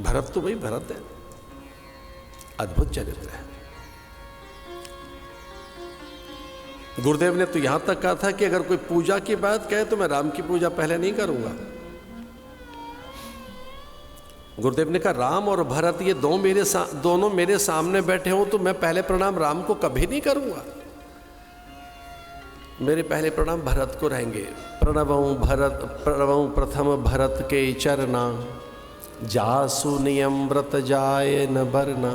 भरत तो भाई भरत है, अद्भुत चरित्र है। गुरुदेव ने तो यहां तक कहा था कि अगर कोई पूजा की बात कहे तो मैं राम की पूजा पहले नहीं करूंगा। गुरुदेव ने कहा राम और भरत ये दोनों मेरे सामने बैठे हों तो मैं पहले प्रणाम राम को कभी नहीं करूंगा, मेरे पहले प्रणाम भरत को रहेंगे। प्रणवं प्रथम भरत के चरना, जासु नियम व्रत जाए न बरना।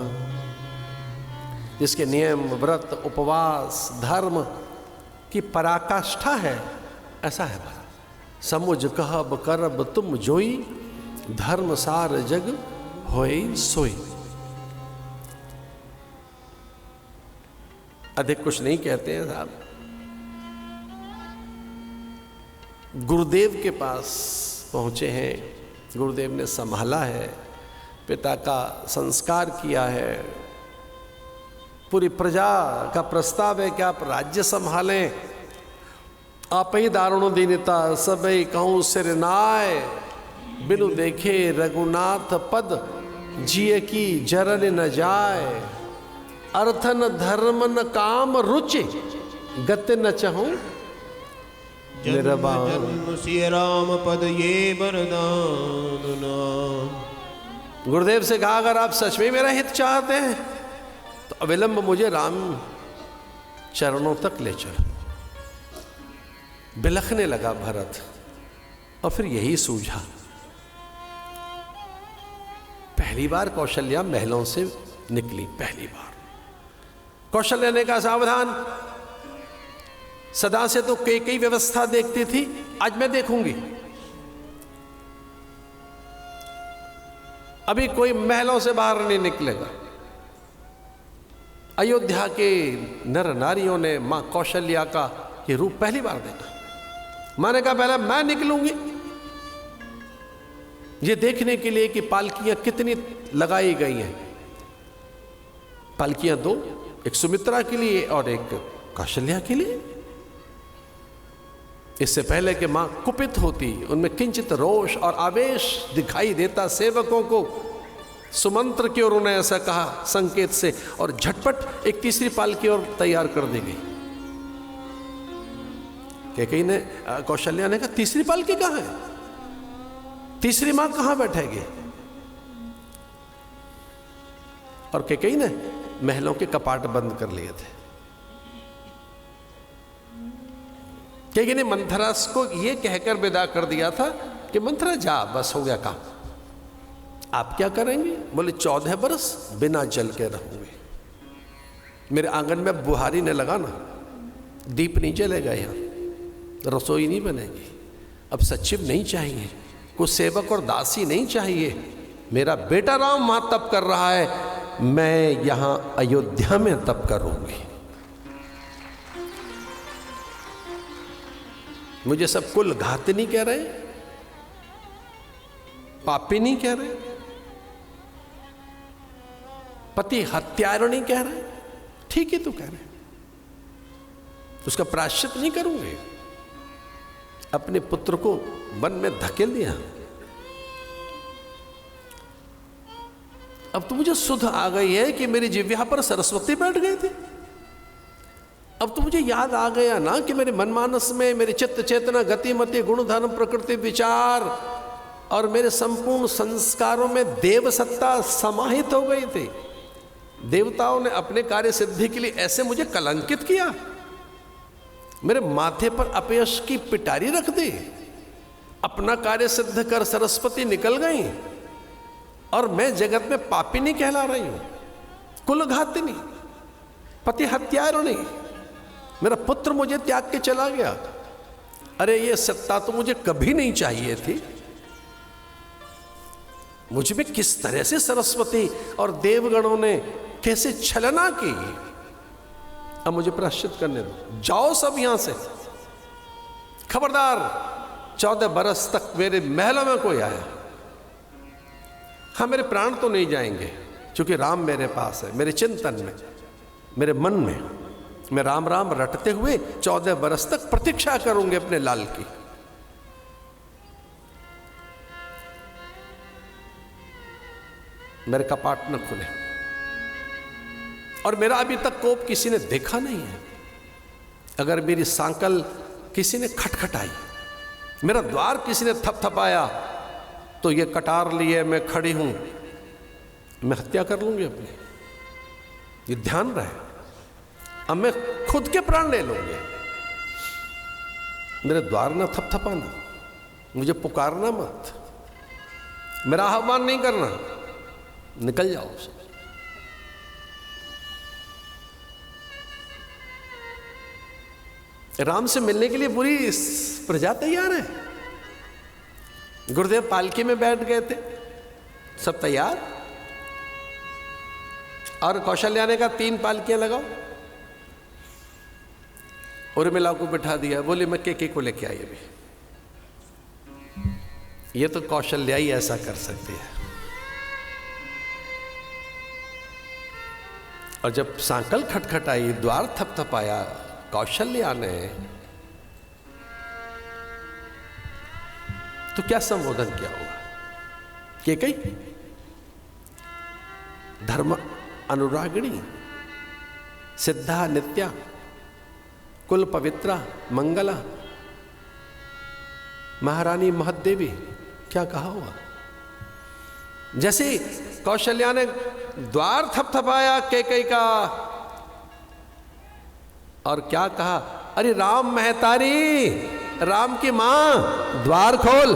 जिसके नियम व्रत उपवास धर्म की पराकाष्ठा है, ऐसा है भरत। समुझ कहब करब तुम जोई, धर्म सार जग होई सोई। अधिक कुछ नहीं कहते हैं साहब। गुरुदेव के पास पहुंचे हैं, गुरुदेव ने संभाला है, पिता का संस्कार किया है, पूरी प्रजा का प्रस्ताव है कि आप राज्य संभालें, आप ही दारुण दीनता सबई कहूँ सिर नाय, बिनु देखे रघुनाथ पद जिय की जरन न जाए। अर्थन धर्म न काम रुचि, गति न चहूँ जन्म सिय राम पद ये वरदान नाम। गुरुदेव से कहा अगर आप सच में मेरा हित चाहते हैं तो अविलंब मुझे राम चरणों तक ले चलो। बिलखने लगा भरत और फिर यही सूझा। पहली बार कौशल्या महलों से निकली, पहली बार कौशल्या ने कहा सावधान, सदा से तो कई व्यवस्था देखती थी, आज मैं देखूंगी। अभी कोई महलों से बाहर नहीं निकलेगा। अयोध्या के नर नारियों ने मां कौशल्या का ये रूप पहली बार देखा। मां ने कहा पहले मैं निकलूंगी ये देखने के लिए कि पालकियां कितनी लगाई गई हैं। पालकियां दो, एक सुमित्रा के लिए और एक कौशल्या के लिए। इससे पहले कि मां कुपित होती, उनमें किंचित रोष और आवेश दिखाई देता। सेवकों को सुमंत्र की ओर उन्होंने ऐसा कहा संकेत से, और झटपट एक तीसरी पालकी और तैयार कर दी गई। कैकेयी ने, कौशल्या ने कहा तीसरी पालकी कहां है, तीसरी मां कहां बैठेगी। और कैकेयी ने महलों के कपाट बंद कर लिए थे। कैकेयी ने मंथरा को यह कहकर विदा कर दिया था कि मंथरा जा, बस हो गया काम। आप क्या करेंगे? बोले 14 बरस बिना जल के रहूंगे। मेरे आंगन में बुहारी ने लगाना, दीप नहीं जलेगा, यहाँ रसोई नहीं बनेगी, अब सचिव नहीं चाहिए, कुछ सेवक और दासी नहीं चाहिए। मेरा बेटा राम वहां तप कर रहा है, मैं यहां अयोध्या में तप करूंगी। मुझे सब कुल घात नहीं कह रहे, पापी नहीं कह रहे, पति हत्यारा कह रहे, ठीक ही तो कह रहे, उसका प्रायश्चित नहीं करूंगे। अपने पुत्र को वन में धकेल दिया। अब तो मुझे सुध आ गई है कि मेरी जिह्वा पर सरस्वती बैठ गई थी। अब तो मुझे याद आ गया ना कि मेरे मनमानस में मेरे चित्त चेतना गतिमति गुण धर्म प्रकृति विचार और मेरे संपूर्ण संस्कारों में देव सत्ता समाहित हो गई थी। देवताओं ने अपने कार्य सिद्धि के लिए ऐसे मुझे कलंकित किया, मेरे माथे पर अपयश की पिटारी रख दी। अपना कार्य सिद्ध कर सरस्वती निकल गई और मैं जगत में पापी नहीं कहला रही हूं, कुलघातिनी, पति हत्यारिणी। मेरा पुत्र मुझे त्याग के चला गया। अरे ये सत्ता तो मुझे कभी नहीं चाहिए थी। मुझ में किस तरह से सरस्वती और देवगणों ने कैसे छलना की। अब मुझे प्रायश्चित करने दो, जाओ सब यहां से। खबरदार 14 बरस तक मेरे महलों में कोई आया, हाँ मेरे प्राण तो नहीं जाएंगे, क्योंकि राम मेरे पास है, मेरे चिंतन में, मेरे मन में। मैं राम राम रटते हुए 14 बरस तक प्रतीक्षा करूंगे अपने लाल की। मेरे कपाट न खुले। और मेरा अभी तक कोप किसी ने देखा नहीं है। अगर मेरी सांकल किसी ने खटखटाई, मेरा द्वार किसी ने थपथपाया, तो ये कटार लिए मैं खड़ी हूं, मैं हत्या कर लूंगी अपनी। ये ध्यान रहे, अब मैं खुद के प्राण ले लूंगी। मेरे द्वार ना थपथपाना, मुझे पुकारना मत, मेरा आह्वान नहीं करना, निकल जाओ। राम से मिलने के लिए पूरी प्रजा तैयार है। गुरुदेव पालकी में बैठ गए थे, सब तैयार, और कौशल्या ने कहा 3 पालकियां लगाओ। उर्मिला को बिठा दिया, बोले मैं के को लेके आई अभी। ये तो कौशल्या ही ऐसा कर सकती है। और जब सांकल खटखटाई, द्वार थपथपाया कौशल्या ने, तो क्या संबोधन किया होगा? के कई धर्म अनुरागिणी, सिद्धा नित्या, कुल पवित्रा, मंगला, महारानी महदेवी, क्या कहा हुआ? जैसे कौशल्या ने द्वार थपथपाया कैकेयी का, और क्या कहा? अरे राम महतारी, राम की मां, द्वार खोल।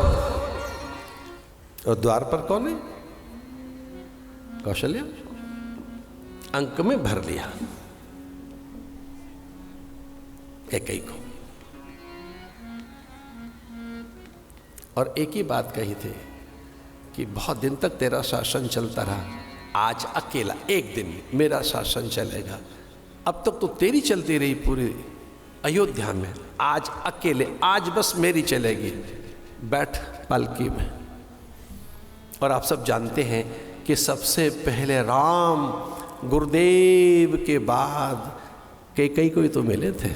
और द्वार पर कौन है? कौशल्या। अंक में भर लिया कैकेयी को, और एक ही बात कही थी कि बहुत दिन तक तेरा शासन चलता रहा, आज अकेला एक दिन मेरा शासन चलेगा। अब तक तो तेरी चलती रही पूरी अयोध्या में, आज अकेले, आज बस मेरी चलेगी। बैठ पालकी में। और आप सब जानते हैं कि सबसे पहले राम गुरुदेव के बाद कैकेयी को ही तो मिले थे।